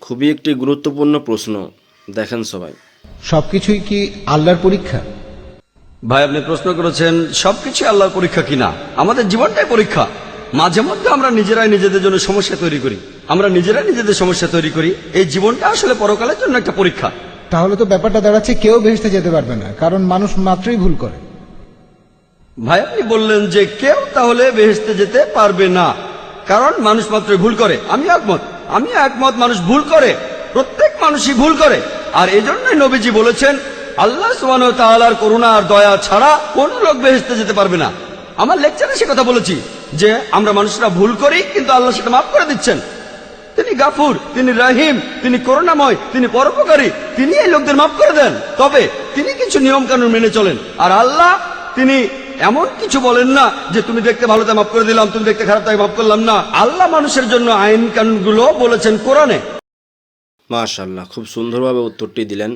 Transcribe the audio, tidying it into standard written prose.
খুবই একটি গুরুত্বপূর্ণ প্রশ্ন। দেখেন সবাই, সবকিছুই কি আল্লাহর পরীক্ষা? ভাই, আপনি প্রশ্ন করেছেন সবকিছু আল্লাহর পরীক্ষা কিনা। আমাদের জীবনটাই পরীক্ষা। মাঝে মধ্যে আমরা নিজেরাই নিজেদের জন্য সমস্যা তৈরি করি, আমরা নিজেরাই নিজেদের সমস্যা তৈরি করি। এই জীবনটা আসলে পরকালের জন্য একটা পরীক্ষা। তাহলে তো ব্যাপারটা দাঁড়াচ্ছে কেউ বেহেশতে যেতে পারবে না, কারণ মানুষ মাত্রই ভুল করে। ভাই, আপনি বললেন যে কেউ তাহলে বেহেশতে যেতে পারবে না, কারণ মানুষ মাত্রই ভুল করে। আমি একমত, মানুষ ভুল করে, প্রত্যেক মানুষই ভুল করে। আর এই জন্যই নবীজি বলেছেন, আল্লাহ সুবহানাহু ওয়া তাআলার করুণা আর দয়া ছাড়া কোন লোক বেহেশতে যেতে পারবে না। আমার লেকচারে সে কথা বলেছি যে আমরা মানুষরা ভুল করি, কিন্তু আল্লাহ সেটা মাফ করে দিচ্ছেন। তিনি গাফুর, তিনি রাহিম, তিনি করুণাময়, তিনি পরোপকারী, তিনি এই লোকদের মাফ করে দেন। তবে তিনি কিছু নিয়ম কানুন মেনে চলেন। আর আল্লাহ, তিনি এমন কিছু বলেন না যে তুমি দেখতে ভালো তাই মাফ করে দিলাম, তুমি দেখতে খারাপ তাই মাফ করলাম না। আল্লাহ মানুষের জন্য আইন কানুনগুলো বলেছেন কোরআনে। মাশাআল্লাহ, খুব সুন্দরভাবে উত্তরটি দিলেন।